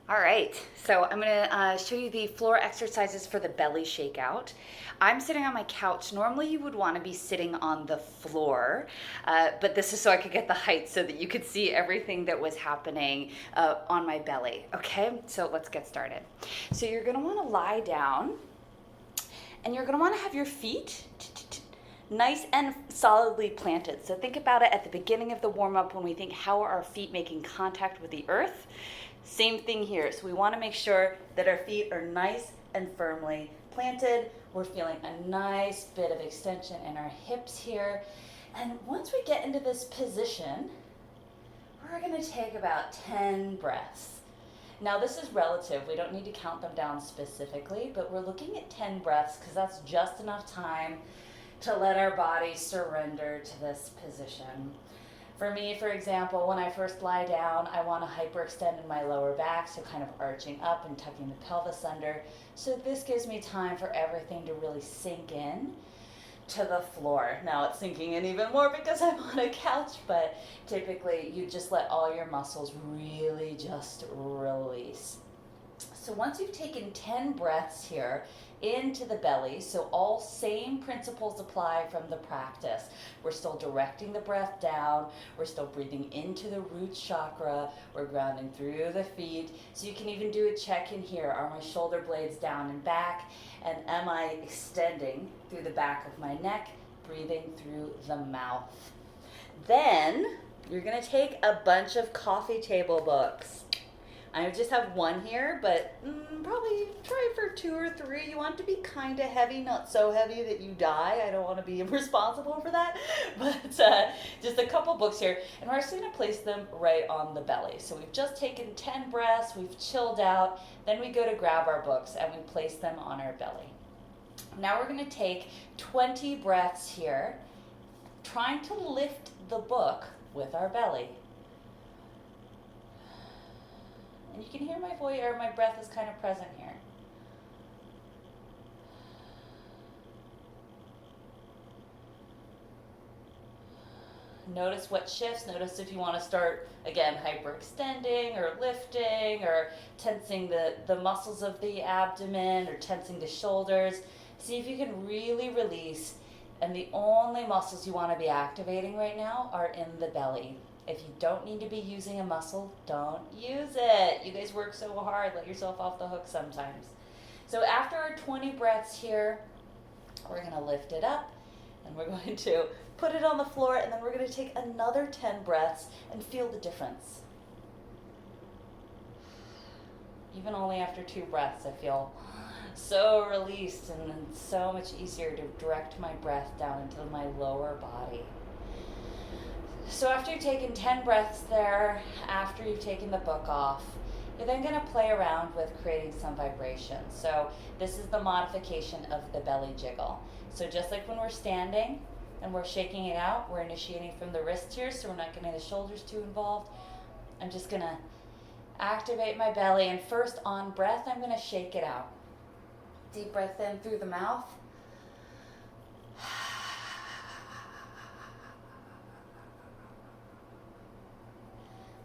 All right, so I'm gonna show you the floor exercises for the belly shakeout. I'm sitting on my couch. Normally you would wanna be sitting on the floor, but this is so I could get the height so that you could see everything that was happening on my belly, okay? So let's get started. So you're gonna wanna lie down and you're gonna wanna have your feet nice and solidly planted. So think about it at the beginning of the warm-up when we think, how are our feet making contact with the earth? Same thing here. So we want to make sure that our feet are nice and firmly planted. We're feeling a nice bit of extension in our hips here. And once we get into this position, we're going to take about 10 breaths. Now this is relative. We don't need to count them down specifically, but we're looking at 10 breaths because that's just enough time to let our body surrender to this position. For me, for example, when I first lie down, I want to hyperextend in my lower back, so kind of arching up and tucking the pelvis under. So this gives me time for everything to really sink in to the floor. Now it's sinking in even more because I'm on a couch, but typically you just let all your muscles really just release. So once you've taken 10 breaths here into the belly, so all same principles apply from the practice. We're still directing the breath down, we're still breathing into the root chakra, we're grounding through the feet. So you can even do a check in here. Are my shoulder blades down and back? And am I extending through the back of my neck, breathing through the mouth? Then you're gonna take a bunch of coffee table books. I just have one here, but probably try for 2 or 3. You want it to be kind of heavy, not so heavy that you die. I don't want to be responsible for that. But just a couple books here. And we're actually going to place them right on the belly. So we've just taken 10 breaths, we've chilled out. Then we go to grab our books and we place them on our belly. Now we're going to take 20 breaths here, trying to lift the book with our belly. And you can hear my voice, or my breath is kind of present here. Notice what shifts. Notice if you want to start, again, hyperextending or lifting or tensing the muscles of the abdomen or tensing the shoulders. See if you can really release. And the only muscles you want to be activating right now are in the belly. If you don't need to be using a muscle, don't use it. You guys work so hard, let yourself off the hook sometimes. So after our 20 breaths here, we're gonna lift it up and we're going to put it on the floor, and then we're gonna take another 10 breaths and feel the difference. Even only after 2 breaths, I feel so released and so much easier to direct my breath down into my lower body. So after you've taken 10 breaths there, after you've taken the book off, you're then going to play around with creating some vibration. So this is the modification of the belly jiggle. So just like when we're standing and we're shaking it out, we're initiating from the wrists here, so we're not getting the shoulders too involved. I'm just going to activate my belly, and first on breath, I'm going to shake it out. Deep breath in through the mouth.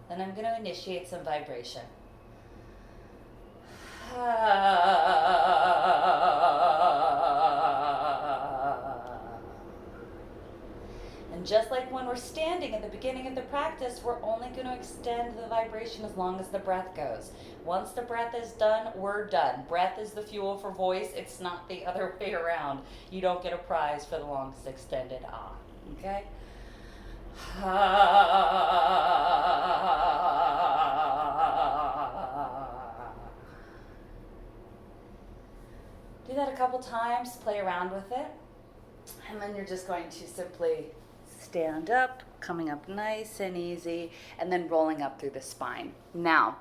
Then I'm going to initiate some vibration. And just like when we're standing at the beginning of the practice, we're only going to extend the vibration as long as the breath goes. Once the breath is done, we're done. Breath is the fuel for voice. It's not the other way around. You don't get a prize for the longest extended ah. Okay? Do that a couple times, play around with it, and then you're just going to simply stand up, coming up nice and easy, and then rolling up through the spine. Now,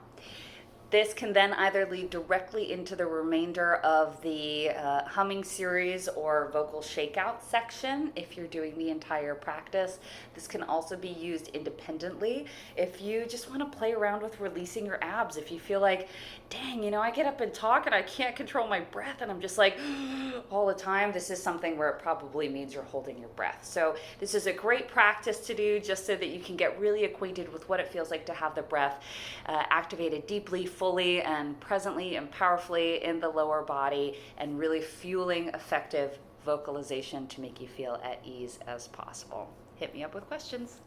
this can then either lead directly into the remainder of the humming series or vocal shakeout section if you're doing the entire practice. This can also be used independently if you just want to play around with releasing your abs. If you feel like, dang, I get up and talk and I can't control my breath and I'm just like all the time, this is something where it probably means you're holding your breath. So this is a great practice to do just so that you can get really acquainted with what it feels like to have the breath activated deeply, fully and presently and powerfully in the lower body, and really fueling effective vocalization to make you feel at ease as possible. Hit me up with questions.